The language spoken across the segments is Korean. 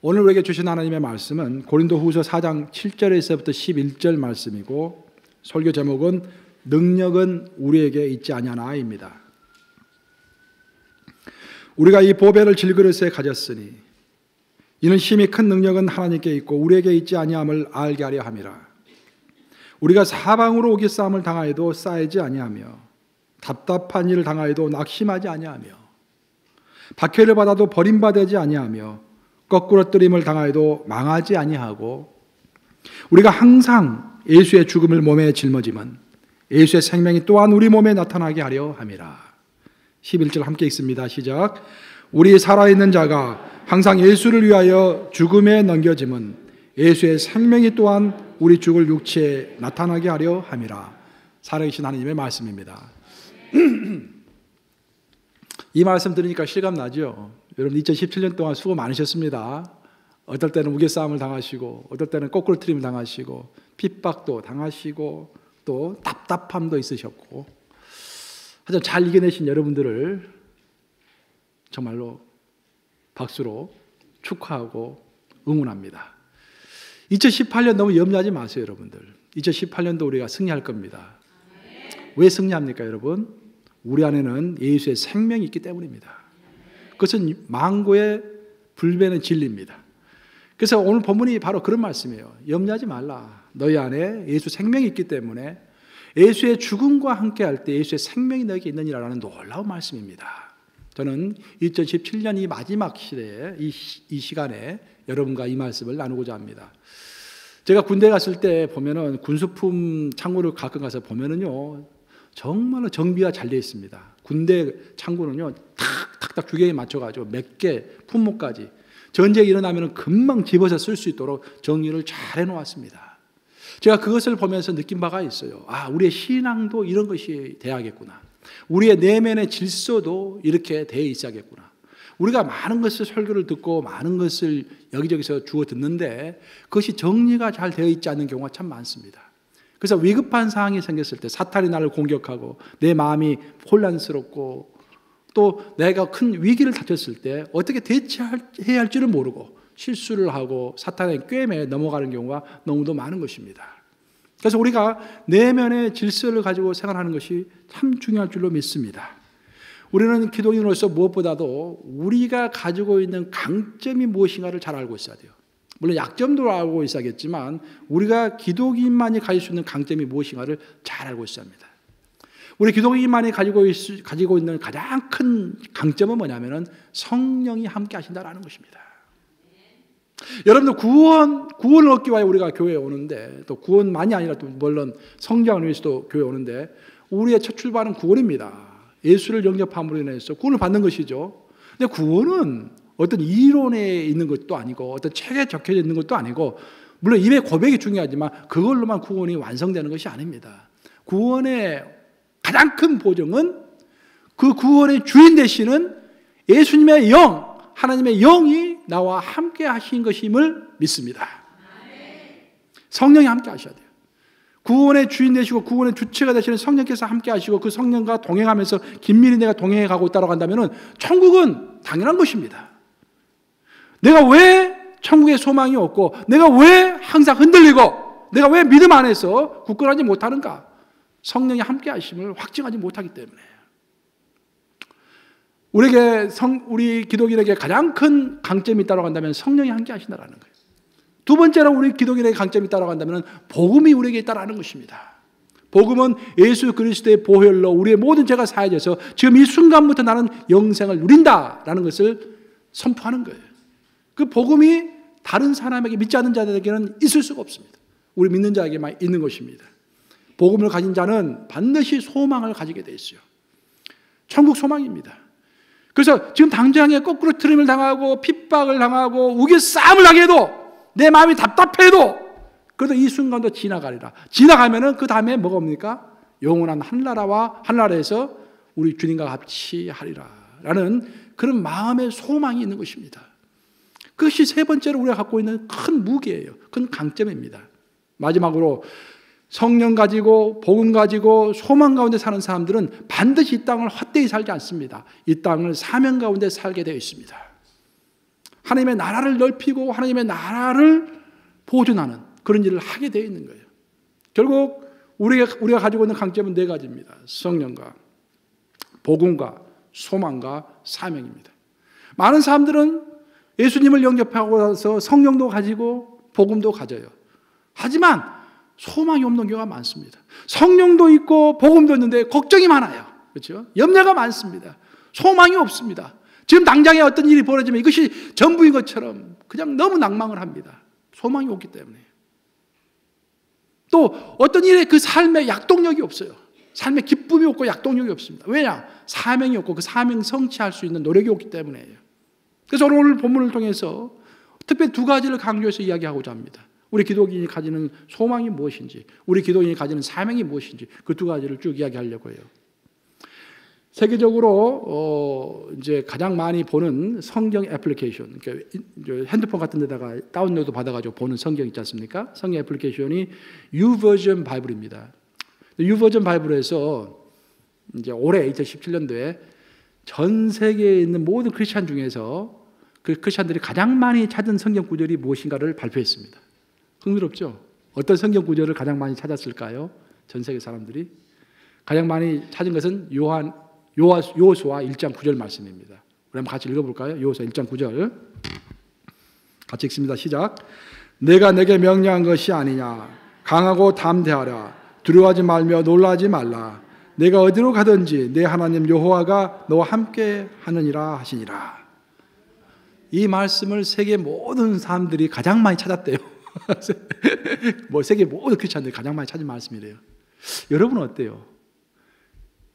오늘 우리에게 주신 하나님의 말씀은 고린도후서 4장 7절에서부터 11절 말씀이고, 설교 제목은 능력은 우리에게 있지 아니하나입니다. 우리가 이 보배를 질그릇에 가졌으니 이는 심히 큰 능력은 하나님께 있고 우리에게 있지 아니함을 알게 하려 함이라. 우리가 사방으로 오기싸움을 당하여도 쌓이지 아니하며 답답한 일을 당하여도 낙심하지 아니하며 박해를 받아도 버림받지 아니하며 거꾸러뜨림을 당하여도 망하지 아니하고 우리가 항상 예수의 죽음을 몸에 짊어지면 예수의 생명이 또한 우리 몸에 나타나게 하려 함이라. 11절 함께 읽습니다. 시작. 우리 살아있는 자가 항상 예수를 위하여 죽음에 넘겨짐은 예수의 생명이 또한 우리 죽을 육체에 나타나게 하려 함이라. 살아계신 하나님의 말씀입니다. 이 말씀 들으니까 실감나죠? 여러분 2017년 동안 수고 많으셨습니다. 어떨 때는 우겨싸움을 당하시고 어떨 때는 거꾸로뜨림을 당하시고 핍박도 당하시고 또 답답함도 있으셨고, 하여튼 잘 이겨내신 여러분들을 정말로 박수로 축하하고 응원합니다. 2018년 너무 염려하지 마세요, 여러분들. 2018년도 우리가 승리할 겁니다. 왜 승리합니까, 여러분? 우리 안에는 예수의 생명이 있기 때문입니다. 그것은 망고의 불변의 진리입니다. 그래서 오늘 본문이 바로 그런 말씀이에요. 염려하지 말라. 너희 안에 예수 생명이 있기 때문에 예수의 죽음과 함께할 때 예수의 생명이 너에게 있느니라는 놀라운 말씀입니다. 저는 2017년 이 마지막 시대에 이 시간에 여러분과 이 말씀을 나누고자 합니다. 제가 군대 갔을 때 보면은 군수품 창고를 가끔 가서 보면은요, 정말로 정비가 잘 되어 있습니다. 군대 창고는요, 탁탁탁 규격에 맞춰가지고 몇 개 품목까지 전쟁이 일어나면 금방 집어서 쓸 수 있도록 정리를 잘 해놓았습니다. 제가 그것을 보면서 느낀 바가 있어요. 아, 우리의 신앙도 이런 것이 돼야겠구나. 우리의 내면의 질서도 이렇게 돼 있어야겠구나. 우리가 많은 것을 설교를 듣고 많은 것을 여기저기서 주워 듣는데 그것이 정리가 잘 되어 있지 않는 경우가 참 많습니다. 그래서 위급한 상황이 생겼을 때 사탄이 나를 공격하고 내 마음이 혼란스럽고 또 내가 큰 위기를 닥쳤을 때 어떻게 대처해야 할지를 모르고 실수를 하고 사탄의 꾀에 넘어가는 경우가 너무도 많은 것입니다. 그래서 우리가 내면의 질서를 가지고 생활하는 것이 참 중요할 줄로 믿습니다. 우리는 기독인으로서 무엇보다도 우리가 가지고 있는 강점이 무엇인가를 잘 알고 있어야 돼요. 물론 약점도 알고 있어야겠지만 우리가 기독인만이 가질 수 있는 강점이 무엇인가를 잘 알고 있어야 합니다. 우리 기독인만이 가지고 있는 가장 큰 강점은 뭐냐면은 성령이 함께 하신다라는 것입니다. 여러분들 구원을 얻기 위해 우리가 교회에 오는데, 또 구원만이 아니라 또 물론 성장을 위해서도 교회에 오는데, 우리의 첫 출발은 구원입니다. 예수를 영접함으로 인해서 구원을 받는 것이죠. 근데 구원은 어떤 이론에 있는 것도 아니고 어떤 책에 적혀져 있는 것도 아니고, 물론 입의 고백이 중요하지만 그걸로만 구원이 완성되는 것이 아닙니다. 구원의 가장 큰 보증은 그 구원의 주인 되시는 예수님의 영, 하나님의 영이 나와 함께 하신 것임을 믿습니다. 성령이 함께 하셔야 돼요. 구원의 주인 되시고 구원의 주체가 되시는 성령께서 함께 하시고 그 성령과 동행하면서 긴밀히 내가 동행해 가고 따라간다면 천국은 당연한 것입니다. 내가 왜 천국에 소망이 없고 내가 왜 항상 흔들리고 내가 왜 믿음 안에서 굳건하지 못하는가? 성령이 함께 하심을 확증하지 못하기 때문에. 우리 기독인에게 가장 큰 강점이 있다고 한다면 성령이 함께 하신다는 거예요. 두 번째로 우리 기독인에게 강점이 있다고 한다면 복음이 우리에게 있다는 것입니다. 복음은 예수 그리스도의 보혈로 우리의 모든 죄가 사해져서 지금 이 순간부터 나는 영생을 누린다라는 것을 선포하는 거예요. 그 복음이 다른 사람에게 믿지 않는 자들에게는 있을 수가 없습니다. 우리 믿는 자에게만 있는 것입니다. 복음을 가진 자는 반드시 소망을 가지게 돼 있어요. 천국 소망입니다. 그래서 지금 당장에 거꾸로 트림을 당하고 핍박을 당하고 우겨싸움을 하게 해도 내 마음이 답답해도 그래도 이 순간도 지나가리라. 지나가면은 그 다음에 뭐가 옵니까? 영원한 한나라에서 우리 주님과 같이 하리라 라는 그런 마음의 소망이 있는 것입니다. 그것이 세 번째로 우리가 갖고 있는 큰 무기예요. 큰 강점입니다. 마지막으로 성령 가지고 복음 가지고 소망 가운데 사는 사람들은 반드시 이 땅을 헛되이 살지 않습니다. 이 땅을 사명 가운데 살게 되어 있습니다. 하나님의 나라를 넓히고 하나님의 나라를 보존하는 그런 일을 하게 되어 있는 거예요. 결국 우리가 가지고 있는 강점은 네 가지입니다. 성령과 복음과 소망과 사명입니다. 많은 사람들은 예수님을 영접하고 나서 성령도 가지고 복음도 가져요. 하지만 소망이 없는 경우가 많습니다. 성령도 있고 복음도 있는데 걱정이 많아요. 그렇죠? 염려가 많습니다. 소망이 없습니다. 지금 당장에 어떤 일이 벌어지면 이것이 전부인 것처럼 그냥 너무 낭망을 합니다. 소망이 없기 때문에. 또 어떤 일에 그 삶에 약동력이 없어요. 삶에 기쁨이 없고 약동력이 없습니다. 왜냐? 사명이 없고 그 사명 성취할 수 있는 노력이 없기 때문이에요. 그래서 오늘 본문을 통해서 특별히 두 가지를 강조해서 이야기하고자 합니다. 우리 기독인이 가지는 소망이 무엇인지, 우리 기독인이 가지는 사명이 무엇인지 그 두 가지를 쭉 이야기하려고 해요. 세계적으로 이제 가장 많이 보는 성경 애플리케이션, 그러니까 핸드폰 같은 데다가 다운로드 받아가지고 보는 성경 있지 않습니까? 성경 애플리케이션이 YouVersion 바이블입니다. YouVersion 바이블에서 이제 올해 2017년도에 전 세계에 있는 모든 크리스찬 중에서 그 크리스찬들이 가장 많이 찾은 성경 구절이 무엇인가를 발표했습니다. 흥미롭죠? 어떤 성경 구절을 가장 많이 찾았을까요? 전 세계 사람들이 가장 많이 찾은 것은 여호수아 1장 9절 말씀입니다. 우리 한번 같이 읽어볼까요? 여호수아 1장 9절 같이 읽습니다. 시작. 내가 내게 명령한 것이 아니냐. 강하고 담대하라. 두려워하지 말며 놀라지 말라. 내가 어디로 가든지 내 하나님 여호와가 너와 함께 하느니라 하시니라. 이 말씀을 세계 모든 사람들이 가장 많이 찾았대요. 세계 모든 크리스찬들이 가장 많이 찾은 말씀이래요. 여러분은 어때요?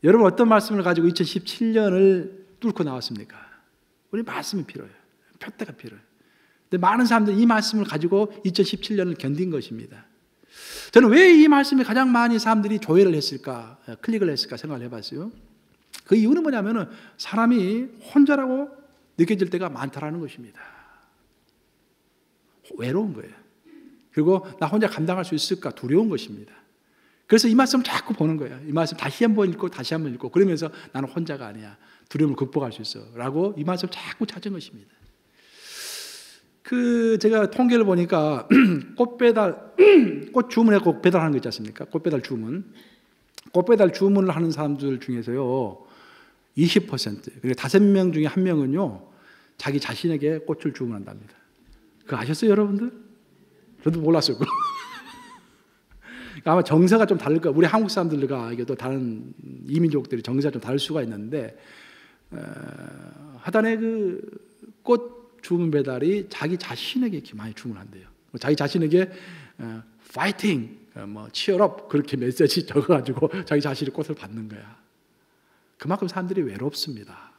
여러분 어떤 말씀을 가지고 2017년을 뚫고 나왔습니까? 우리 말씀이 필요해요. 표대가 필요해요. 근데 많은 사람들이 이 말씀을 가지고 2017년을 견딘 것입니다. 저는 왜 이 말씀에 가장 많이 사람들이 조회를 했을까, 클릭을 했을까 생각을 해봤어요. 그 이유는 뭐냐면은 사람이 혼자라고 느껴질 때가 많다라는 것입니다. 외로운 거예요. 그리고 나 혼자 감당할 수 있을까 두려운 것입니다. 그래서 이 말씀 자꾸 보는 거예요. 이 말씀 다시 한번 읽고 다시 한번 읽고 그러면서 나는 혼자가 아니야. 두려움을 극복할 수 있어. 라고 이 말씀 자꾸 찾은 것입니다. 제가 통계를 보니까 꽃 주문에 꼭 배달하는 거 있지 않습니까? 꽃 배달 주문을 하는 사람들 중에서요, 20%, 그리고 5명 중에 1명은요, 자기 자신에게 꽃을 주문한답니다. 그거 아셨어요, 여러분들? 저도 몰랐어요. 아마 정서가 좀 다를 거예요. 우리 한국 사람들과 이게 또 다른 이민족들이 정서가 좀 다를 수가 있는데, 하단에 꽃 주문 배달이 자기 자신에게 이렇게 많이 주문한대요. 자기 자신에게 파이팅, 치얼업 그렇게 메시지 적어가지고 자기 자신이 꽃을 받는 거야. 그만큼 사람들이 외롭습니다.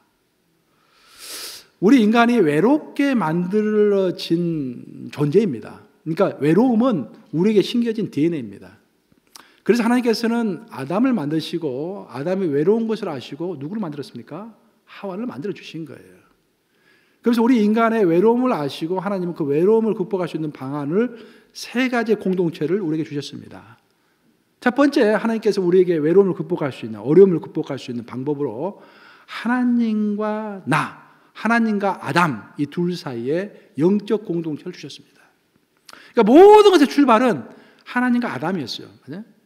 우리 인간이 외롭게 만들어진 존재입니다. 그러니까 외로움은 우리에게 심겨진 DNA입니다. 그래서 하나님께서는 아담을 만드시고 아담이 외로운 것을 아시고 누구를 만들었습니까? 하와를 만들어 주신 거예요. 그래서 우리 인간의 외로움을 아시고 하나님은 그 외로움을 극복할 수 있는 방안을 3가지의 공동체를 우리에게 주셨습니다. 첫 번째, 하나님께서 우리에게 외로움을 극복할 수 있는, 어려움을 극복할 수 있는 방법으로 하나님과 하나님과 아담 이 둘 사이에 영적 공동체를 주셨습니다. 그러니까 모든 것의 출발은 하나님과 아담이었어요.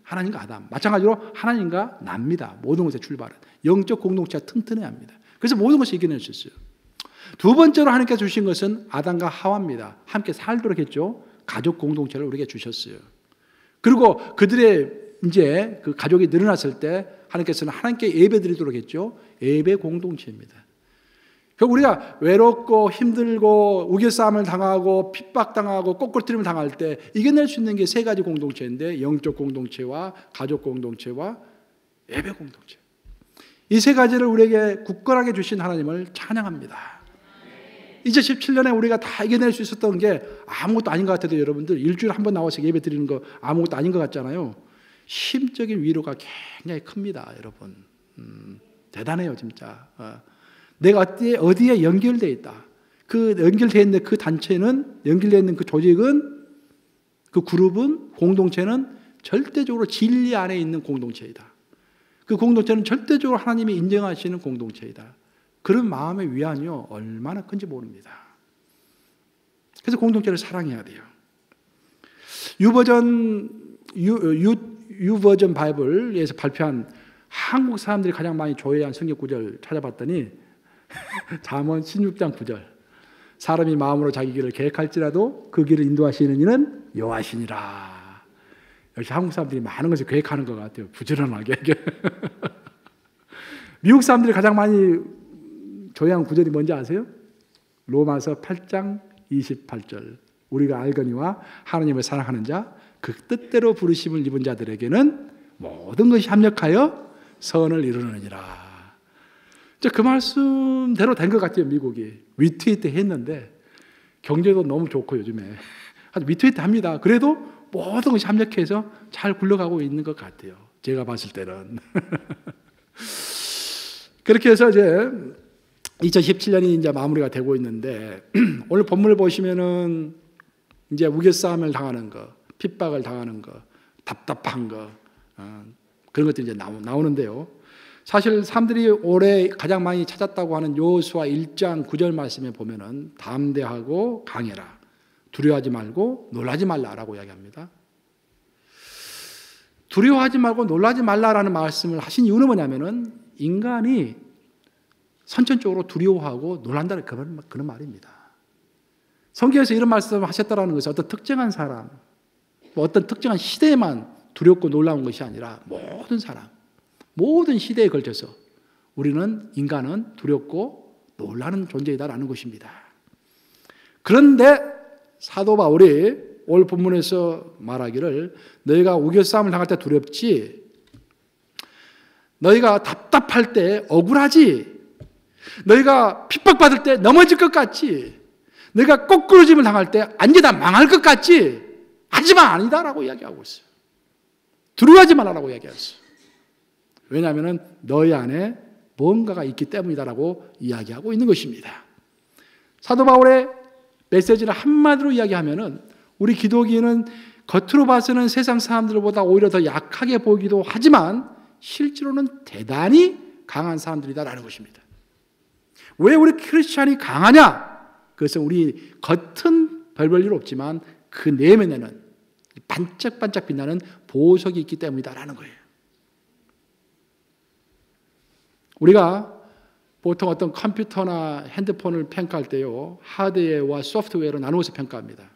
하나님과 아담. 마찬가지로 하나님과 나입니다. 모든 것의 출발은. 영적 공동체가 튼튼해야 합니다. 그래서 모든 것을 이겨낼 수 있어요. 두 번째로 하나님께서 주신 것은 아담과 하와입니다. 함께 살도록 했죠. 가족 공동체를 우리에게 주셨어요. 그리고 그들의 이제 그 가족이 늘어났을 때 하나님께서는 하나님께 예배 드리도록 했죠. 예배 공동체입니다. 우리가 외롭고 힘들고 우겨싸움을 당하고 핍박당하고 꼬꾸라뜨림을 당할 때 이겨낼 수 있는 게 3가지 공동체인데, 영적 공동체와 가족 공동체와 예배 공동체. 이 3가지를 우리에게 굳건하게 주신 하나님을 찬양합니다. 2017년에 우리가 다 이겨낼 수 있었던 게 아무것도 아닌 것 같아도 여러분들 일주일에 한 번 나와서 예배 드리는 거 아무것도 아닌 것 같잖아요. 심적인 위로가 굉장히 큽니다, 여러분. 대단해요, 진짜. 내가 어디에 연결되어 있다. 그 연결되어 있는 그 단체는, 연결되어 있는 그 조직은, 그 그룹은, 공동체는 절대적으로 진리 안에 있는 공동체이다. 그 공동체는 절대적으로 하나님이 인정하시는 공동체이다. 그런 마음의 위안이요, 얼마나 큰지 모릅니다. 그래서 공동체를 사랑해야 돼요. 유버전 바이블에서 발표한 한국 사람들이 가장 많이 조회한 성경 구절 찾아봤더니 잠언 16장 9절. 사람이 마음으로 자기 길을 계획할지라도 그 길을 인도하시는 이는 여호와시니라. 역시 한국 사람들이 많은 것을 계획하는 것 같아요. 부지런하게. 미국 사람들이 가장 많이 조회한 구절이 뭔지 아세요? 로마서 8장 28절. 우리가 알거니와 하나님을 사랑하는 자, 그 뜻대로 부르심을 입은 자들에게는 모든 것이 합력하여 선을 이루느니라. 그 말씀대로 된 것 같아요. 미국이 위트위트 했는데 경제도 너무 좋고 요즘에 아주 위트위트 합니다. 그래도 모든 것이 합력해서 잘 굴러가고 있는 것 같아요. 제가 봤을 때는. 그렇게 해서 이제 2017년이 이제 마무리가 되고 있는데 오늘 본문을 보시면은 이제 우겨싸움을 당하는 거, 핍박을 당하는 거, 답답한 거, 그런 것들이 이제 나오는데요. 사실 사람들이 올해 가장 많이 찾았다고 하는 여호수아 1장 9절 말씀에 보면은 담대하고 강해라, 두려워하지 말고 놀라지 말라라고 이야기합니다. 두려워하지 말고 놀라지 말라라는 말씀을 하신 이유는 뭐냐면은 인간이 선천적으로 두려워하고 놀란다는 그런 말입니다. 성경에서 이런 말씀을 하셨다라는 것은 어떤 특정한 사람, 어떤 특정한 시대에만 두렵고 놀라운 것이 아니라 모든 사람, 모든 시대에 걸쳐서 우리는 인간은 두렵고 놀라는 존재이다라는 것입니다. 그런데 사도 바울이 오늘 본문에서 말하기를 너희가 우겨싸움을 당할 때 두렵지, 너희가 답답할 때 억울하지, 너희가 핍박받을 때 넘어질 것 같지, 너희가 거꾸로짐을 당할 때 앉아다 망할 것 같지, 하지만 아니다라고 이야기하고 있어요. 두려워하지 말라라고 이야기했어요. 왜냐하면 너희 안에 뭔가가 있기 때문이다라고 이야기하고 있는 것입니다. 사도 바울의 메시지를 한마디로 이야기하면은 우리 기독인은 겉으로 봐서는 세상 사람들보다 오히려 더 약하게 보이기도 하지만 실제로는 대단히 강한 사람들이다라는 것입니다. 왜 우리 크리스찬이 강하냐? 그것은 우리 겉은 별 일 없지만 그 내면에는 반짝반짝 빛나는 보석이 있기 때문이다라는 거예요. 우리가 보통 어떤 컴퓨터나 핸드폰을 평가할 때요, 하드웨어와 소프트웨어로 나누어서 평가합니다.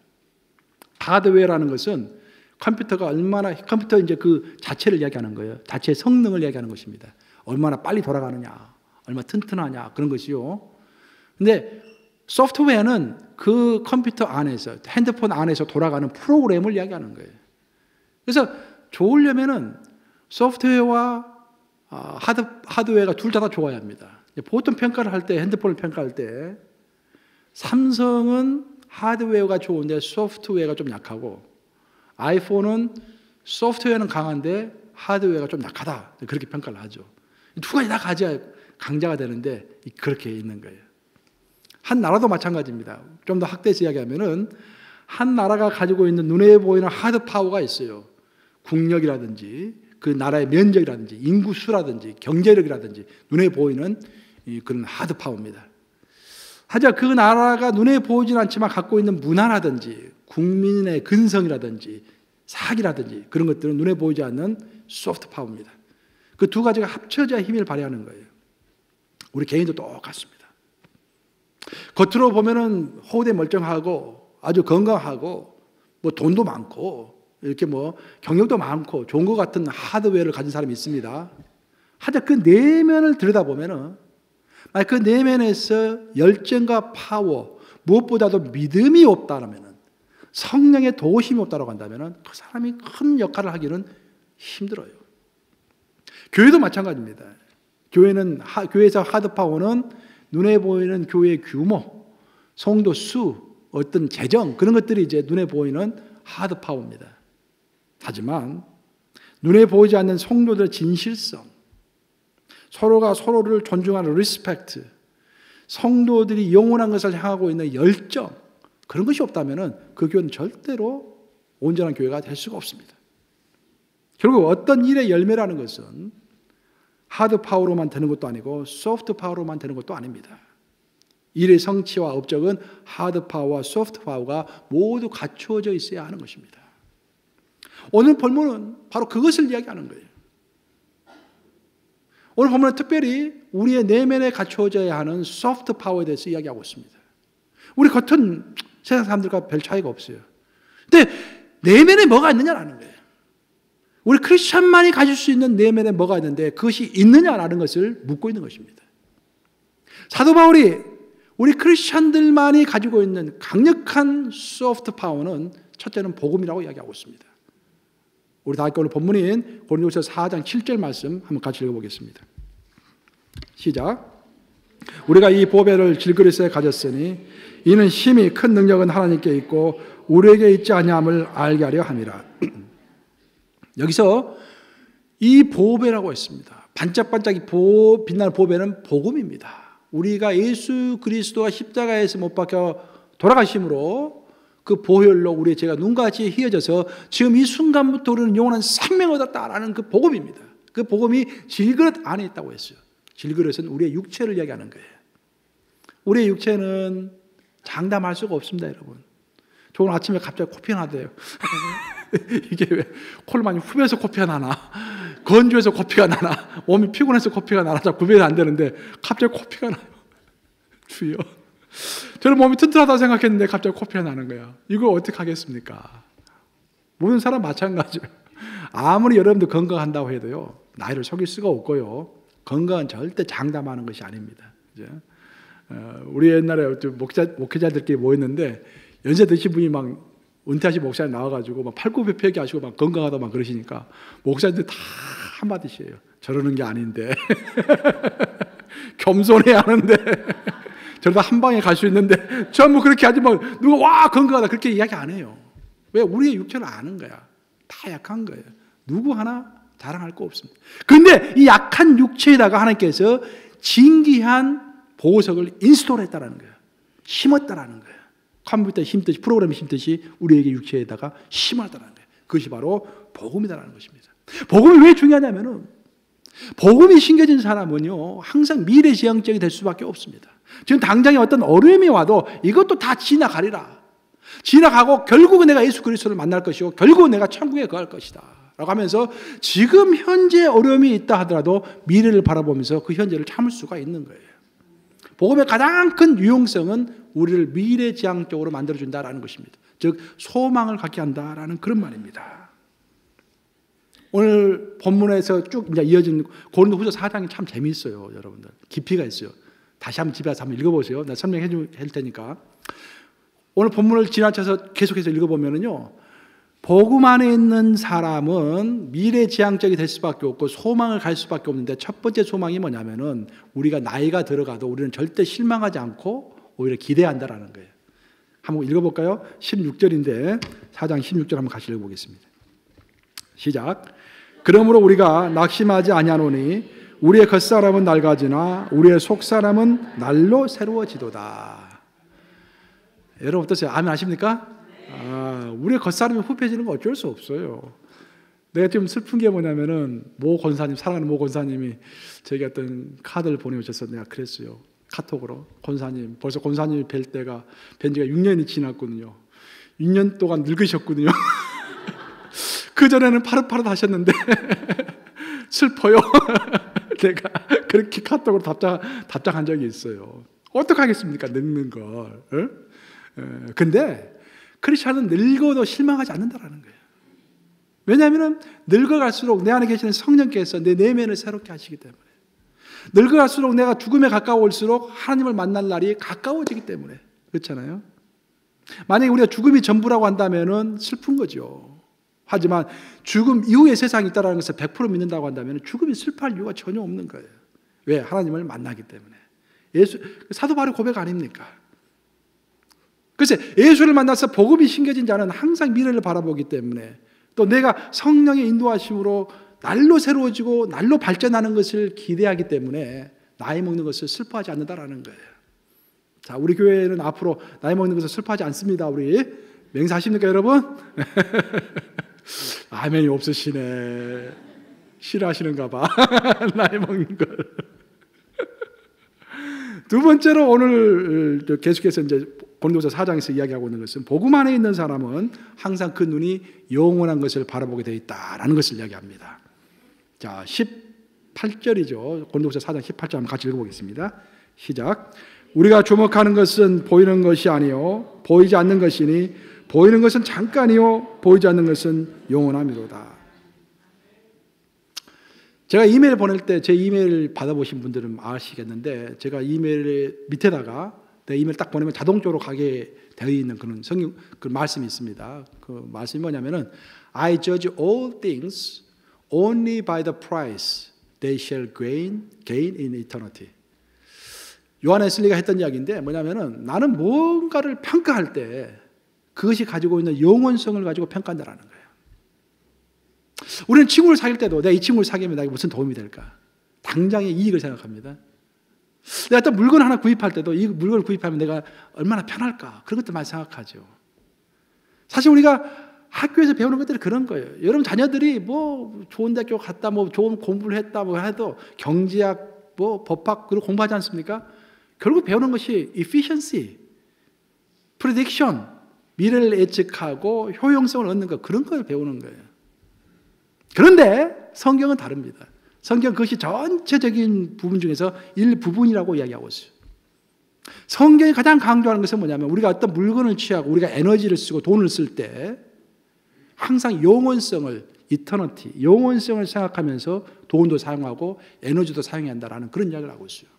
하드웨어라는 것은 컴퓨터 이제 그 자체를 이야기하는 거예요. 자체의 성능을 이야기하는 것입니다. 얼마나 빨리 돌아가느냐, 얼마나 튼튼하냐, 그런 것이요. 근데 소프트웨어는 그 컴퓨터 안에서, 핸드폰 안에서 돌아가는 프로그램을 이야기하는 거예요. 그래서 좋으려면은 소프트웨어와 하드웨어가 둘 다 좋아야 합니다. 보통 평가를 할 때, 핸드폰을 평가할 때 삼성은 하드웨어가 좋은데 소프트웨어가 좀 약하고, 아이폰은 소프트웨어는 강한데 하드웨어가 좀 약하다, 그렇게 평가를 하죠. 두 가지 다 가져야 강자가 되는데 그렇게 있는 거예요. 한 나라도 마찬가지입니다. 좀 더 학대해서 이야기하면은 한 나라가 가지고 있는 눈에 보이는 하드 파워가 있어요. 국력이라든지 그 나라의 면적이라든지 인구수라든지 경제력이라든지 눈에 보이는 그런 하드 파워입니다. 하지만 그 나라가 눈에 보이진 않지만 갖고 있는 문화라든지 국민의 근성이라든지 사기라든지 그런 것들은 눈에 보이지 않는 소프트 파워입니다. 그 두 가지가 합쳐져야 힘을 발휘하는 거예요. 우리 개인도 똑같습니다. 겉으로 보면은 호대 멀쩡하고 아주 건강하고 뭐 돈도 많고 이렇게 뭐 경력도 많고 좋은 것 같은 하드웨어를 가진 사람이 있습니다. 하지만 그 내면을 들여다보면은 그 내면에서 열정과 파워, 무엇보다도 믿음이 없다라면은, 성령의 도우심이 없다라고 한다면은 그 사람이 큰 역할을 하기는 힘들어요. 교회도 마찬가지입니다. 교회에서 하드 파워는 눈에 보이는 교회의 규모, 성도 수, 어떤 재정, 그런 것들이 이제 눈에 보이는 하드 파워입니다. 하지만 눈에 보이지 않는 성도들의 진실성, 서로가 서로를 존중하는 리스펙트, 성도들이 영원한 것을 향하고 있는 열정, 그런 것이 없다면 그 교회는 절대로 온전한 교회가 될 수가 없습니다. 결국 어떤 일의 열매라는 것은 하드 파워로만 되는 것도 아니고 소프트 파워로만 되는 것도 아닙니다. 일의 성취와 업적은 하드 파워와 소프트 파워가 모두 갖추어져 있어야 하는 것입니다. 오늘 본문은 바로 그것을 이야기하는 거예요. 오늘 본문은 특별히 우리의 내면에 갖추어져야 하는 소프트 파워에 대해서 이야기하고 있습니다. 우리 겉은 세상 사람들과 별 차이가 없어요. 근데 내면에 뭐가 있느냐라는 거예요. 우리 크리스천만이 가질 수 있는 내면에 뭐가 있는데 그것이 있느냐라는 것을 묻고 있는 것입니다. 사도 바울이 우리 크리스천들만이 가지고 있는 강력한 소프트 파워는 첫째는 복음이라고 이야기하고 있습니다. 우리 다 함께 오늘 본문인 고린도후서 4장 7절 말씀 한번 같이 읽어보겠습니다. 시작. 우리가 이 보배를 질그릇에 가졌으니 이는 힘이 큰 능력은 하나님께 있고 우리에게 있지 아니함을 알게 하려 함이라. 여기서 이 보배라고 했습니다. 반짝반짝이 빛나는 보배는 복음입니다. 우리가 예수 그리스도가 십자가에서 못 박혀 돌아가심으로 그 보혈로 우리의 죄가 눈같이 희어져서 지금 이 순간부터 우리는 영원한 생명을 얻었다라는 그 복음입니다. 그 복음이 질그릇 안에 있다고 했어요. 질그릇은 우리의 육체를 이야기하는 거예요. 우리의 육체는 장담할 수가 없습니다, 여러분. 저 오늘 아침에 갑자기 코피가 나대요. 이게 왜 코를 많이 후면서 코피가 나나, 건조해서 코피가 나나, 몸이 피곤해서 코피가 나나 잘 구별이 안 되는데 갑자기 코피가 나요. 주여. 저는 몸이 튼튼하다고 생각했는데 갑자기 코피가 나는 거야. 이걸 어떻게 하겠습니까? 모든 사람 마찬가지예요. 아무리 여러분들 건강한다고 해도요, 나이를 속일 수가 없고요. 건강은 절대 장담하는 것이 아닙니다. 우리 옛날에 목회자들끼리 모였는데 연세 드신 분이 막 은퇴하신 목사님 나와가지고 막 팔굽혀펴기 하시고 막 건강하다 막 그러시니까 목사님들 다 한마디씩해요. 저러는 게 아닌데 겸손해야 하는데 저러다 한 방에 갈 수 있는데 전부 그렇게 하지 뭐 누가 와 건강하다 그렇게 이야기 안 해요. 왜? 우리의 육체를 아는 거야. 다 약한 거예요. 누구 하나 자랑할 거 없습니다. 그런데 이 약한 육체에다가 하나님께서 진귀한 보석을 인스톨했다라는 거예요. 심었다라는 거예요. 컴퓨터에 심듯이 프로그램에 심듯이 우리에게 육체에다가 심었다라는 거예요. 그것이 바로 복음이다라는 것입니다. 복음이 왜 중요하냐면은 복음이 심겨진 사람은요 항상 미래지향적이 될 수밖에 없습니다. 지금 당장에 어떤 어려움이 와도 이것도 다 지나가리라. 지나가고 결국은 내가 예수 그리스도를 만날 것이고 결국은 내가 천국에 거할 것이다 라고 하면서 지금 현재 어려움이 있다 하더라도 미래를 바라보면서 그 현재를 참을 수가 있는 거예요. 복음의 가장 큰 유용성은 우리를 미래지향적으로 만들어준다라는 것입니다. 즉 소망을 갖게 한다라는 그런 말입니다. 오늘 본문에서 쭉 이제 이어진 고린도후서 4장이 참 재미있어요, 여러분들. 깊이가 있어요. 다시 한번 집에 가서 한번 읽어보세요. 내가 설명해 줄 테니까. 오늘 본문을 지나쳐서 계속해서 읽어보면은요, 복음 안에 있는 사람은 미래지향적이 될 수밖에 없고 소망을 갈 수밖에 없는데 첫 번째 소망이 뭐냐면은 우리가 나이가 들어가도 우리는 절대 실망하지 않고 오히려 기대한다라는 거예요. 한번 읽어볼까요? 16절인데 4장 16절 한번 같이 읽어보겠습니다. 시작. 그러므로 우리가 낙심하지 아니하노니 우리의 겉사람은 낡아지나 우리의 속사람은 날로 새로워지도다. 여러분 어떠세요? 아멘 하십니까? 우리의 겉사람이 후패지는 거 어쩔 수 없어요. 내가 좀 슬픈 게 뭐냐면은 모 권사님, 사랑하는 모 권사님이 제게 어떤 카드를 보내주셔서 내가 그랬어요. 카톡으로. 권사님, 벌써 권사님이 뵐 때가 뵌 지가 6년이 지났거든요. 6년 동안 늙으셨거든요. 그전에는 파릇파릇 하셨는데 슬퍼요. 내가 그렇게 카톡으로 답장한 적이 있어요. 어떡하겠습니까? 늙는 걸. 근데 크리스천은 늙어도 실망하지 않는다라는 거예요. 왜냐하면 늙어갈수록 내 안에 계시는 성령께서 내 내면을 새롭게 하시기 때문에, 늙어갈수록 내가 죽음에 가까울수록 하나님을 만날 날이 가까워지기 때문에 그렇잖아요. 만약에 우리가 죽음이 전부라고 한다면 슬픈 거죠. 하지만 죽음 이후의 세상이 있다는 것을 100% 믿는다고 한다면 죽음이 슬퍼할 이유가 전혀 없는 거예요. 왜? 하나님을 만나기 때문에. 사도 바울의 고백 아닙니까? 글쎄 예수를 만나서 복음이 심겨진 자는 항상 미래를 바라보기 때문에 또 내가 성령의 인도하심으로 날로 새로워지고 날로 발전하는 것을 기대하기 때문에 나이 먹는 것을 슬퍼하지 않는다라는 거예요. 자, 우리 교회는 앞으로 나이 먹는 것을 슬퍼하지 않습니다. 우리 맹세하십니까 여러분? 아멘이 없으시네. 싫어하시는가 봐. 나이 먹는 걸. 두 번째로 오늘 계속해서 이제 고린도서 4장에서 이야기하고 있는 것은 복음 안에 있는 사람은 항상 그 눈이 영원한 것을 바라보게 되어 있다라는 것을 이야기합니다. 자, 18절이죠. 고린도서 4장 18절 한번 같이 읽어보겠습니다. 시작. 우리가 주목하는 것은 보이는 것이 아니요 보이지 않는 것이니 보이는 것은 잠깐이요 보이지 않는 것은 영원함이로다. 제가 이메일 보낼 때 제 이메일 받아보신 분들은 아시겠는데 제가 이메일 밑에다가 내 이메일 딱 보내면 자동적으로 가게 되어 있는 그런 성경 그 말씀이 있습니다. 그 말씀이 뭐냐면은 I judge all things only by the price they shall gain in eternity. 요한 웨슬리가 했던 이야기인데 뭐냐면은 나는 뭔가를 평가할 때 그것이 가지고 있는 영원성을 가지고 평가한다라는 거예요. 우리는 친구를 사귈 때도 내가 이 친구를 사귀면 나에게 무슨 도움이 될까? 당장의 이익을 생각합니다. 내가 어떤 물건 하나 구입할 때도 이 물건을 구입하면 내가 얼마나 편할까? 그런 것들 많이 생각하죠. 사실 우리가 학교에서 배우는 것들이 그런 거예요. 여러분 자녀들이 뭐 좋은 대학교 갔다 뭐 좋은 공부를 했다 뭐 해도 경제학 뭐 법학 그리고 공부하지 않습니까? 결국 배우는 것이 efficiency, prediction, 미래를 예측하고 효용성을 얻는 것 그런 걸 배우는 거예요. 그런데 성경은 다릅니다. 성경 그것이 전체적인 부분 중에서 일부분이라고 이야기하고 있어요. 성경이 가장 강조하는 것은 뭐냐면 우리가 어떤 물건을 취하고 우리가 에너지를 쓰고 돈을 쓸 때 항상 영원성을 이터너티, 영원성을 생각하면서 돈도 사용하고 에너지도 사용해야 한다라는 그런 이야기를 하고 있어요.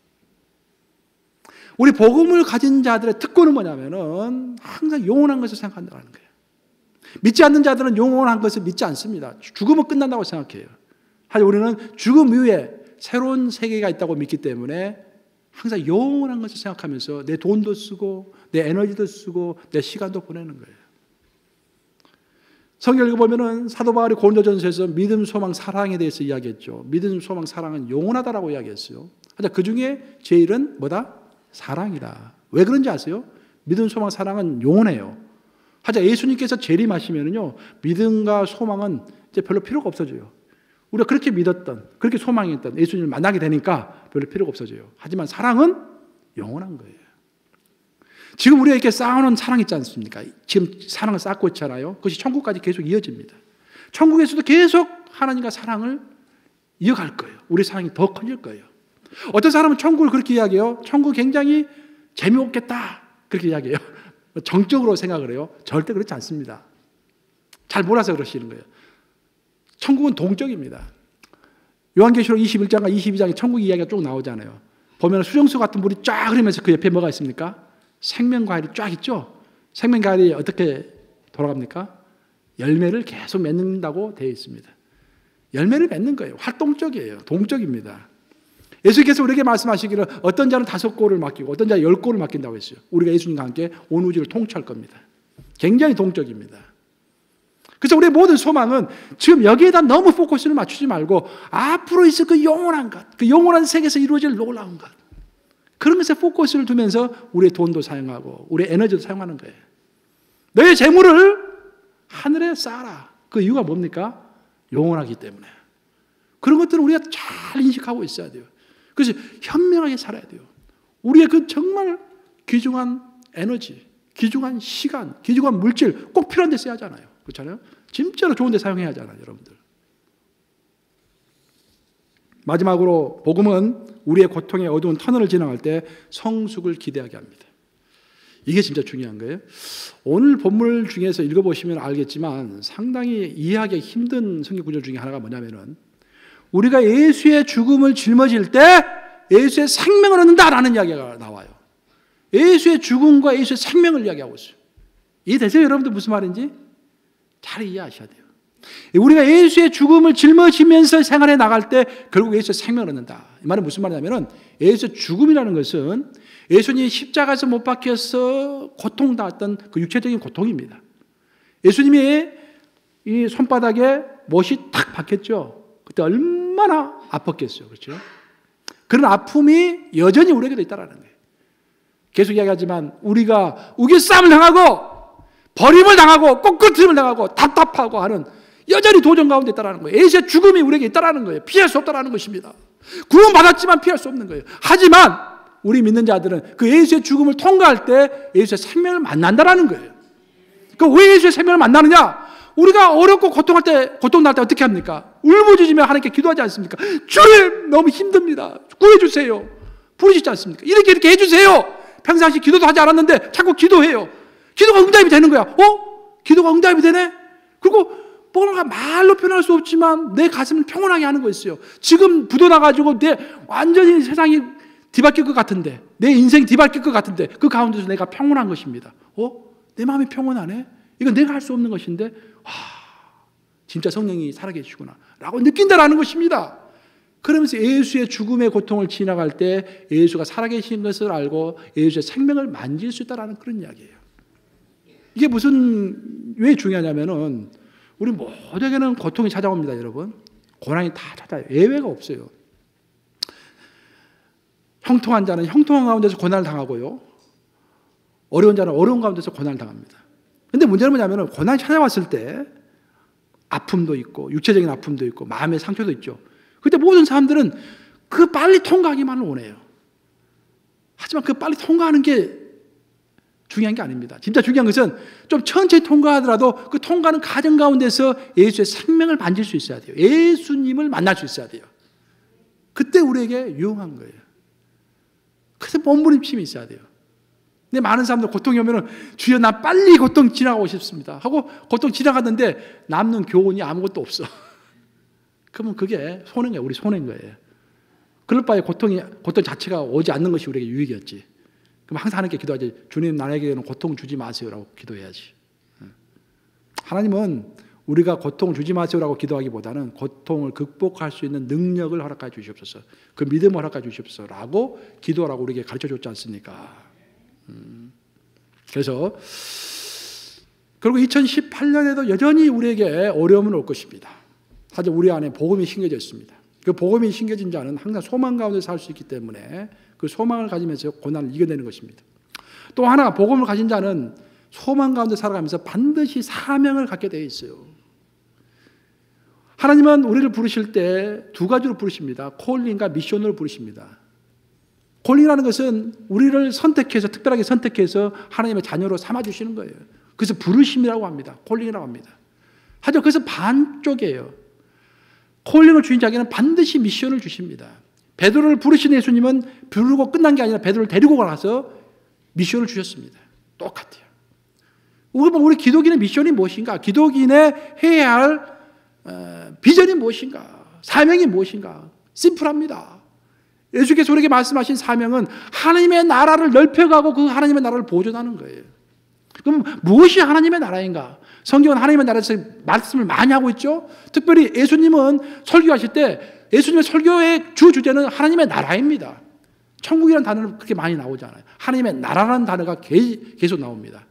우리 복음을 가진 자들의 특권은 뭐냐면은 항상 영원한 것을 생각한다는 거예요. 믿지 않는 자들은 영원한 것을 믿지 않습니다. 죽으면 끝난다고 생각해요. 하지만 우리는 죽음 이후에 새로운 세계가 있다고 믿기 때문에 항상 영원한 것을 생각하면서 내 돈도 쓰고 내 에너지도 쓰고 내 시간도 보내는 거예요. 성경을 읽어보면 사도 바울이 고린도전서에서 믿음, 소망, 사랑에 대해서 이야기했죠. 믿음, 소망, 사랑은 영원하다라고 이야기했어요. 하지만 그 중에 제일은 뭐다? 사랑이다. 왜 그런지 아세요? 믿음, 소망, 사랑은 영원해요. 하지만 예수님께서 재림하시면은요, 믿음과 소망은 이제 별로 필요가 없어져요. 우리가 그렇게 믿었던, 그렇게 소망했던 예수님을 만나게 되니까 별로 필요가 없어져요. 하지만 사랑은 영원한 거예요. 지금 우리가 이렇게 쌓아놓은 사랑 있지 않습니까? 지금 사랑을 쌓고 있잖아요. 그것이 천국까지 계속 이어집니다. 천국에서도 계속 하나님과 사랑을 이어갈 거예요. 우리 사랑이 더 커질 거예요. 어떤 사람은 천국을 그렇게 이야기해요. 천국 굉장히 재미없겠다. 그렇게 이야기해요. 정적으로 생각을 해요. 절대 그렇지 않습니다. 잘 몰라서 그러시는 거예요. 천국은 동적입니다. 요한계시록 21장과 22장에 천국 이야기가 쭉 나오잖아요. 보면 수정수 같은 물이 쫙 흐르면서 그 옆에 뭐가 있습니까? 생명과일이 쫙 있죠. 생명과일이 어떻게 돌아갑니까? 열매를 계속 맺는다고 되어 있습니다. 열매를 맺는 거예요. 활동적이에요. 동적입니다. 예수께서 우리에게 말씀하시기를 어떤 자는 5골을 맡기고 어떤 자는 10골을 맡긴다고 했어요. 우리가 예수님과 함께 온 우주를 통치할 겁니다. 굉장히 동적입니다. 그래서 우리의 모든 소망은 지금 여기에다 너무 포커스를 맞추지 말고 앞으로 있을 그 영원한 것, 그 영원한 세계에서 이루어질 놀라운 것, 그런 것에 포커스를 두면서 우리의 돈도 사용하고 우리의 에너지도 사용하는 거예요. 너의 재물을 하늘에 쌓아라. 그 이유가 뭡니까? 영원하기 때문에. 그런 것들은 우리가 잘 인식하고 있어야 돼요. 그래서 현명하게 살아야 돼요. 우리의 그 정말 귀중한 에너지, 귀중한 시간, 귀중한 물질 꼭 필요한 데 써야 하잖아요. 그렇잖아요? 진짜로 좋은 데 사용해야 하잖아요, 여러분들. 마지막으로 복음은 우리의 고통의 어두운 터널을 지나갈 때 성숙을 기대하게 합니다. 이게 진짜 중요한 거예요. 오늘 본문 중에서 읽어보시면 알겠지만 상당히 이해하기 힘든 성경 구절 중에 하나가 뭐냐면은 우리가 예수의 죽음을 짊어질 때 예수의 생명을 얻는다라는 이야기가 나와요. 예수의 죽음과 예수의 생명을 이야기하고 있어요. 이해되세요? 여러분들 무슨 말인지? 잘 이해하셔야 돼요. 우리가 예수의 죽음을 짊어지면서 생활해 나갈 때 결국 예수의 생명을 얻는다. 이 말은 무슨 말이냐면은 예수의 못이라는 것은 예수님이 십자가에서 못 박혀서 고통당했던 그 육체적인 고통입니다. 예수님이 이 손바닥에 못이 탁 박혔죠. 그때 얼마나 아팠겠어요. 그렇죠? 그런 아픔이 여전히 우리에게도 있다는 거예요. 계속 이야기하지만 우리가 우겨싸움을 당하고 버림을 당하고 꺾어트림을 당하고 답답하고 하는 여전히 도전 가운데 있다는 거예요. 예수의 죽음이 우리에게 있다는 거예요. 피할 수 없다는 것입니다. 구원받았지만 피할 수 없는 거예요. 하지만 우리 믿는 자들은 그 예수의 죽음을 통과할 때 예수의 생명을 만난다라는 거예요. 왜 예수의 생명을 만나느냐? 우리가 어렵고 고통할 때, 고통 날 때 어떻게 합니까? 울부짖으며 하나님께 기도하지 않습니까? 주님, 너무 힘듭니다. 구해주세요. 부르시지 않습니까? 이렇게 해주세요. 평상시 기도도 하지 않았는데 자꾸 기도해요. 기도가 응답이 되는 거야. 기도가 응답이 되네? 그리고 뭔가 말로 표현할 수 없지만 내 가슴을 평온하게 하는 거 있어요. 지금 부도나가지고 내 완전히 세상이 뒤바뀔 것 같은데, 내 인생이 뒤바뀔 것 같은데 그 가운데서 내가 평온한 것입니다. 내 마음이 평온하네? 이건 내가 할 수 없는 것인데 진짜 성령이 살아계시구나 라고 느낀다라는 것입니다. 그러면서 예수의 죽음의 고통을 지나갈 때 예수가 살아계신 것을 알고 예수의 생명을 만질 수 있다는 그런 이야기예요. 이게 왜 중요하냐면은 우리 모두에게는 고통이 찾아옵니다, 여러분. 고난이 다 찾아요. 예외가 없어요. 형통한 자는 형통한 가운데서 고난을 당하고요. 어려운 자는 어려운 가운데서 고난을 당합니다. 근데 문제는 뭐냐면 고난이 찾아왔을 때 아픔도 있고 육체적인 아픔도 있고 마음의 상처도 있죠. 그때 모든 사람들은 그 빨리 통과하기만을 원해요. 하지만 그 빨리 통과하는 게 중요한 게 아닙니다. 진짜 중요한 것은 좀 천천히 통과하더라도 그 통과하는 과정 가운데서 예수의 생명을 만질 수 있어야 돼요. 예수님을 만날 수 있어야 돼요. 그때 우리에게 유용한 거예요. 그래서 몸부림침이 있어야 돼요. 근데 많은 사람들 고통이 오면은 주여 나 빨리 고통 지나가고 싶습니다 하고 고통 지나갔는데 남는 교훈이 아무것도 없어. 그러면 그게 손해인 거예요. 우리 손해인 거예요. 그럴 바에 고통 자체가 오지 않는 것이 우리에게 유익이었지. 그럼 항상 하나님께 기도하지. 주님 나에게는 고통 주지 마세요라고 기도해야지. 하나님은 우리가 고통 주지 마세요라고 기도하기보다는 고통을 극복할 수 있는 능력을 허락해 주시옵소서. 그 믿음을 허락해 주시옵소서라고 기도하라고 우리에게 가르쳐 줬지 않습니까? 그래서 그리고 2018년에도 여전히 우리에게 어려움은 올 것입니다. 하지만 우리 안에 복음이 심겨져 있습니다. 그 복음이 심겨진 자는 항상 소망 가운데 살 수 있기 때문에 그 소망을 가지면서 고난을 이겨내는 것입니다. 또 하나 복음을 가진 자는 소망 가운데 살아가면서 반드시 사명을 갖게 되어 있어요. 하나님은 우리를 부르실 때 두 가지로 부르십니다. 콜링과 미션으로 부르십니다. 콜링이라는 것은 우리를 선택해서 특별하게 선택해서 하나님의 자녀로 삼아주시는 거예요. 그래서 부르심이라고 합니다. 콜링이라고 합니다. 하지만 그것은 반쪽이에요. 콜링을 주신 자에게는 반드시 미션을 주십니다. 베드로를 부르신 예수님은 부르고 끝난 게 아니라 베드로를 데리고 가서 미션을 주셨습니다. 똑같아요. 우리 기독인의 미션이 무엇인가? 기독인의 해야 할 비전이 무엇인가? 사명이 무엇인가? 심플합니다. 예수께서 우리에게 말씀하신 사명은 하나님의 나라를 넓혀가고 그 하나님의 나라를 보존하는 거예요. 그럼 무엇이 하나님의 나라인가? 성경은 하나님의 나라에서 말씀을 많이 하고 있죠. 특별히 예수님은 설교하실 때 예수님의 설교의 주 주제는 하나님의 나라입니다. 천국이라는 단어는 그렇게 많이 나오지 않아요. 하나님의 나라라는 단어가 계속 나옵니다.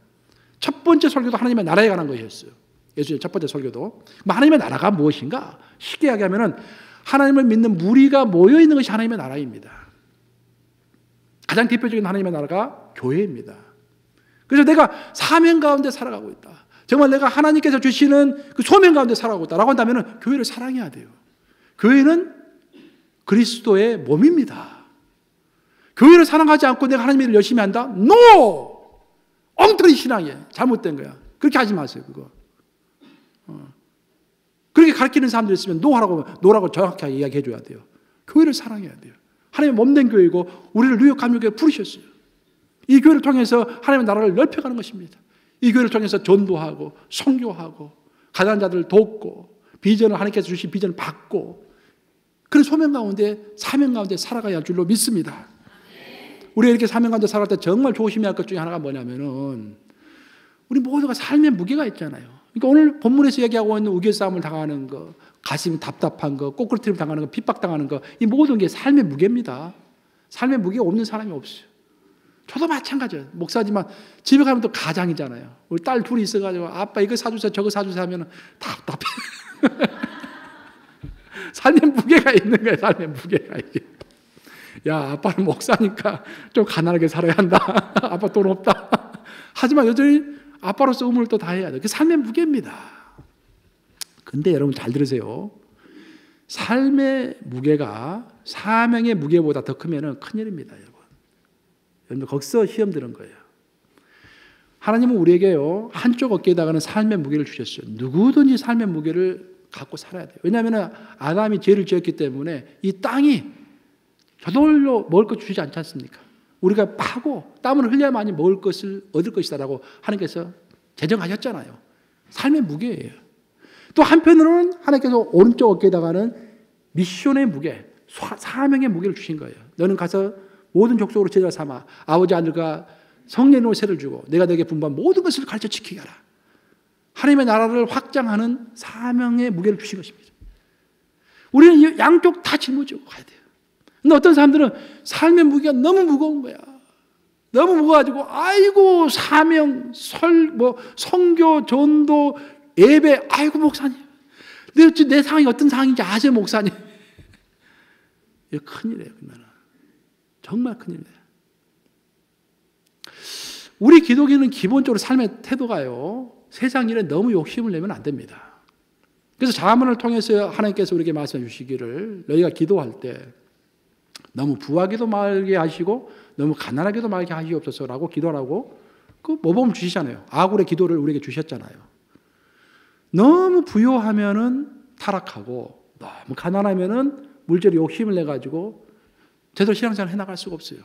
첫 번째 설교도 하나님의 나라에 관한 것이었어요. 예수님의 첫 번째 설교도. 하나님의 나라가 무엇인가? 쉽게 이야기하면 하나님을 믿는 무리가 모여있는 것이 하나님의 나라입니다. 가장 대표적인 하나님의 나라가 교회입니다. 그래서 내가 사명 가운데 살아가고 있다. 정말 내가 하나님께서 주시는 그 소명 가운데 살아가고 있다라고 한다면 교회를 사랑해야 돼요. 교회는 그리스도의 몸입니다. 교회를 사랑하지 않고 내가 하나님의 일을 열심히 한다? NO! 엉터리 신앙이에요. 잘못된 거야. 그렇게 하지 마세요. 그거. 그렇게 가르치는 사람들 있으면 노라고 정확하게 이야기해 줘야 돼요. 교회를 사랑해야 돼요. 하나님의 몸된 교회이고 우리를 뉴욕 감리교회에 부르셨어요. 이 교회를 통해서 하나님의 나라를 넓혀가는 것입니다. 이 교회를 통해서 전도하고 선교하고 가난한 자들을 돕고 비전을 하나님께서 주신 비전을 받고 그런 소명 가운데 사명 가운데 살아가야 할 줄로 믿습니다. 우리가 이렇게 사명 가운데 살아갈 때 정말 조심해야 할 것 중에 하나가 뭐냐면은 우리 모두가 삶의 무게가 있잖아요. 그러니까 오늘 본문에서 얘기하고 있는 우겨싸움을 당하는 거, 가슴이 답답한 거, 꼬꾸라뜨림 당하는 거, 핍박당하는 거, 이 모든 게 삶의 무게입니다. 삶의 무게가 없는 사람이 없어요. 저도 마찬가지예요. 목사지만 집에 가면 또 가장이잖아요. 우리 딸 둘이 있어가지고 아빠 이거 사주세요, 저거 사주세요 하면 답답해. 삶의 무게가 있는 거예요. 삶의 무게가 이게. 야, 아빠는 목사니까 좀 가난하게 살아야 한다. 아빠 돈 없다. 하지만 여전히 아빠로서 의무를 또 다해야 돼요. 그 삶의 무게입니다. 근데 여러분 잘 들으세요. 삶의 무게가 사명의 무게보다 더 크면 큰일입니다, 여러분. 여러분 거기서 시험 드는 거예요. 하나님은 우리에게요 한쪽 어깨에다가는 삶의 무게를 주셨어요. 누구든지 삶의 무게를 갖고 살아야 돼요. 왜냐하면 아담이 죄를 지었기 때문에 이 땅이 저절로 먹을 것 주지 않지 않습니까? 우리가 파고 땀을 흘려야만이 먹을 것을 얻을 것이다라고 하나님께서 제정하셨잖아요. 삶의 무게예요. 또 한편으로는 하나님께서 오른쪽 어깨에다가는 미션의 무게, 사명의 무게를 주신 거예요. 너는 가서 모든 족속으로 제자 삼아 아버지 아들과 성령으로 세를 주고 내가 너에게 분부한 모든 것을 가르쳐 지키게 하라. 하나님의 나라를 확장하는 사명의 무게를 주신 것입니다. 우리는 양쪽 다 짊어지고 가야 돼요. 근데 어떤 사람들은 삶의 무게가 너무 무거운 거야. 너무 무거워가지고 아이고 사명, 선교, 전도, 예배, 아이고 목사님. 내 상황이 어떤 상황인지 아세요 목사님? 이거 큰일이에요. 그러면 정말 큰일이에요. 우리 기독인은 기본적으로 삶의 태도가요 세상 일에 너무 욕심을 내면 안 됩니다. 그래서 자문을 통해서 하나님께서 우리에게 말씀해 주시기를 너희가 기도할 때 너무 부하게도 말게 하시고 너무 가난하게도 말게 하시옵소서라고 기도하라고 그 모범 주시잖아요. 아굴의 기도를 우리에게 주셨잖아요. 너무 부요하면은 타락하고 너무 가난하면은 물질에 욕심을 내 가지고 제대로 신앙생활을 해나갈 수가 없어요.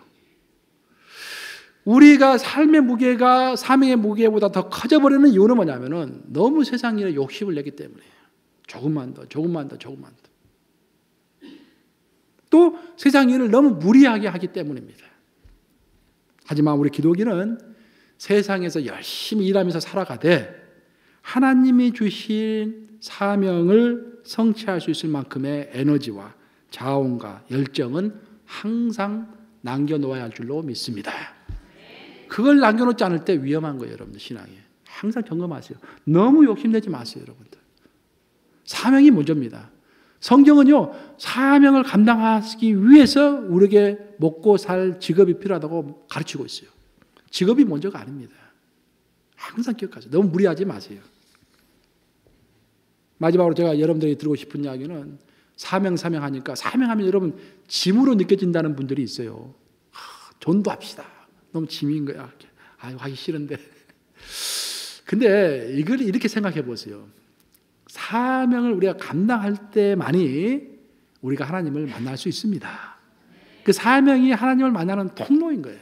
우리가 삶의 무게가 사명의 무게보다 더 커져버리는 이유는 뭐냐면은 너무 세상 일에 욕심을 내기 때문이에요. 조금만 더. 또 세상 일을 너무 무리하게 하기 때문입니다. 하지만 우리 기독인은 세상에서 열심히 일하면서 살아가되 하나님이 주신 사명을 성취할 수 있을 만큼의 에너지와 자원과 열정은 항상 남겨놓아야 할 줄로 믿습니다. 그걸 남겨놓지 않을 때 위험한 거예요, 여러분들 신앙에. 항상 점검하세요. 너무 욕심내지 마세요, 여러분들. 사명이 먼저입니다. 성경은요, 사명을 감당하기 위해서 우리에게 먹고 살 직업이 필요하다고 가르치고 있어요. 직업이 먼저가 아닙니다. 항상 기억하세요. 너무 무리하지 마세요. 마지막으로 제가 여러분들에게 드리고 싶은 이야기는 사명하니까 사명하면 여러분 짐으로 느껴진다는 분들이 있어요. 전도합시다. 너무 짐인 거야. 아유, 하기 싫은데. 근데 이걸 이렇게 생각해 보세요. 사명을 우리가 감당할 때만이 우리가 하나님을 만날 수 있습니다. 그 사명이 하나님을 만나는 통로인 거예요.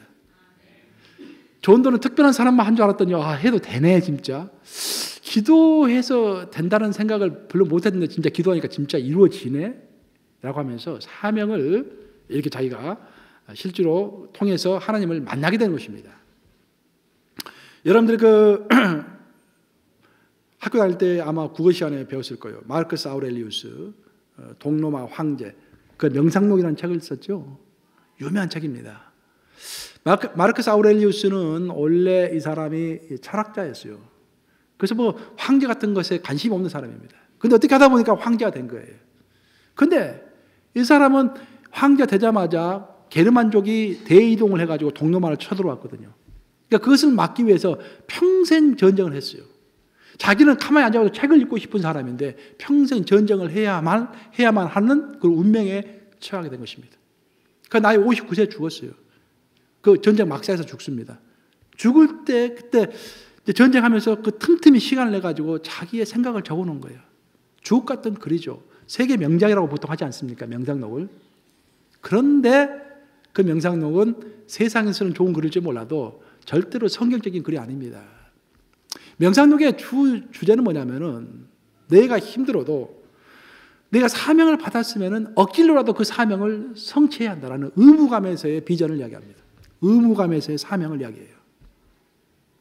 전도는 특별한 사람만 한 줄 알았더니 해도 되네 진짜. 기도해서 된다는 생각을 별로 못했는데 진짜 기도하니까 진짜 이루어지네 라고 하면서 사명을 이렇게 자기가 실제로 통해서 하나님을 만나게 되는 것입니다. 여러분들 학교 다닐 때 아마 국어 시간에 배웠을 거예요. 마르크스 아우렐리우스 동로마 황제 그 명상록이라는 책을 썼죠. 유명한 책입니다. 마르크스 아우렐리우스는 원래 이 사람이 철학자였어요. 그래서 황제 같은 것에 관심이 없는 사람입니다. 근데 어떻게 하다 보니까 황제가 된 거예요. 근데 이 사람은 황제가 되자마자 게르만족이 대이동을 해가지고 동로마를 쳐들어왔거든요. 그러니까 그것을 막기 위해서 평생 전쟁을 했어요. 자기는 가만히 앉아서 책을 읽고 싶은 사람인데 평생 전쟁을 해야만 하는 그 운명에 처하게 된 것입니다. 그 나이 59세에 죽었어요. 그 전쟁 막사에서 죽습니다. 죽을 때 그때 전쟁하면서 그 틈틈이 시간을 내가지고 자기의 생각을 적어놓은 거예요. 주옥 같은 글이죠. 세계 명작이라고 보통 하지 않습니까? 명상록을. 그런데 그 명상록은 세상에서는 좋은 글일지 몰라도 절대로 성경적인 글이 아닙니다. 명상록의 주제는 뭐냐면은 내가 힘들어도 내가 사명을 받았으면은 억지로라도 그 사명을 성취해야 한다라는 의무감에서의 비전을 이야기합니다. 의무감에서의 사명을 이야기해요.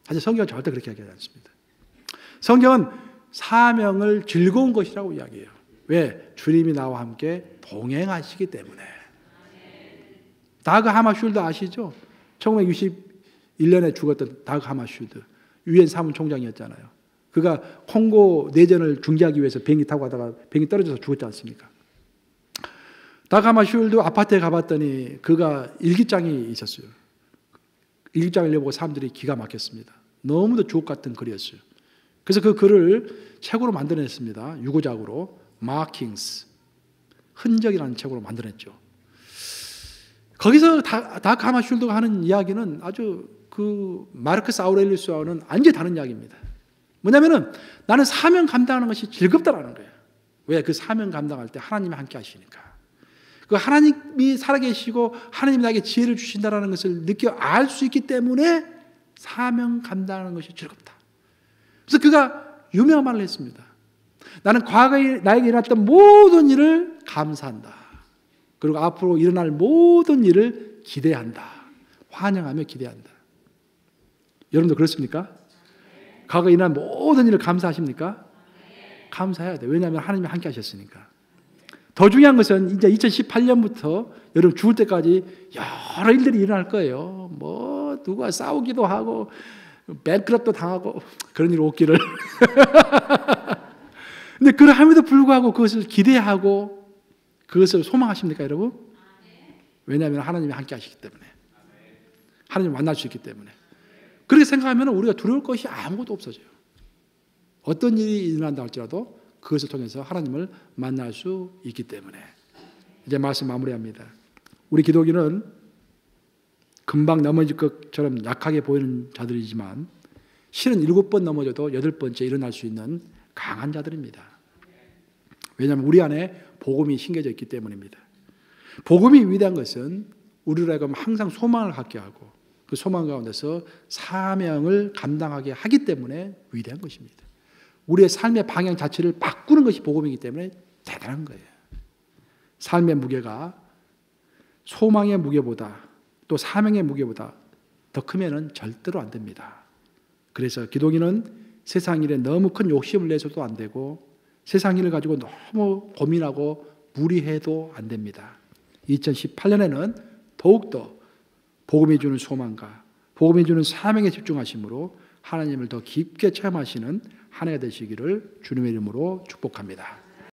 사실 성경은 절대 그렇게 이야기하지 않습니다. 성경은 사명을 즐거운 것이라고 이야기해요. 왜? 주님이 나와 함께 동행하시기 때문에. 다그 하마슐드 아시죠? 1961년에 죽었던 다그 하마슐드. 유엔 사무총장이었잖아요. 그가 콩고 내전을 중지하기 위해서 비행기 타고 가다가 비행기 떨어져서 죽었지 않습니까? 다그 하마슐드 아파트에 가봤더니 그가 일기장이 있었어요. 일기장을 읽어보고 사람들이 기가 막혔습니다. 너무도 주옥 같은 글이었어요. 그래서 그 글을 책으로 만들어냈습니다. 유고작으로 마킹스, 흔적이라는 책으로 만들어냈죠. 거기서 다크 하마슐드가 하는 이야기는 아주 그 마르크스 아우렐리우스와는 완전히 다른 이야기입니다. 뭐냐면은 나는 사명 감당하는 것이 즐겁다라는 거예요. 왜? 그 사명 감당할 때 하나님이 함께 하시니까. 그 하나님이 살아계시고 하나님이 나에게 지혜를 주신다라는 것을 느껴 알 수 있기 때문에 사명 감당하는 것이 즐겁다. 그래서 그가 유명한 말을 했습니다. 나는 과거에 나에게 일어났던 모든 일을 감사한다. 그리고 앞으로 일어날 모든 일을 기대한다. 환영하며 기대한다. 여러분도 그렇습니까? 과거에 일어난 모든 일을 감사하십니까? 감사해야 돼요. 왜냐하면 하나님이 함께 하셨으니까. 더 중요한 것은 이제 2018년부터 여러분 죽을 때까지 여러 일들이 일어날 거예요. 뭐 누가 싸우기도 하고 뱅크럽도 당하고 그런 일 없기를. 근데 그럼에도 불구하고 그것을 기대하고 그것을 소망하십니까, 여러분? 왜냐하면 하나님이 함께 하시기 때문에. 하나님을 만날 수 있기 때문에. 그렇게 생각하면 우리가 두려울 것이 아무것도 없어져요. 어떤 일이 일어난다 할지라도 그것을 통해서 하나님을 만날 수 있기 때문에. 이제 말씀 마무리합니다. 우리 기독인은 금방 넘어질 것처럼 약하게 보이는 자들이지만 실은 7번 넘어져도 8번째 일어날 수 있는 강한 자들입니다. 왜냐하면 우리 안에 복음이 심겨져 있기 때문입니다. 복음이 위대한 것은 우리로 하여금 항상 소망을 갖게 하고 그 소망 가운데서 사명을 감당하게 하기 때문에 위대한 것입니다. 우리의 삶의 방향 자체를 바꾸는 것이 복음이기 때문에 대단한 거예요. 삶의 무게가 소망의 무게보다 또 사명의 무게보다 더 크면은 절대로 안 됩니다. 그래서 기독인은 세상 일에 너무 큰 욕심을 내서도 안 되고 세상 일을 가지고 너무 고민하고 무리해도 안 됩니다. 2018년에는 더욱더 복음이 주는 소망과 복음이 주는 사명에 집중하심으로 하나님을 더 깊게 체험하시는 한 해가 되시기를 주님의 이름으로 축복합니다.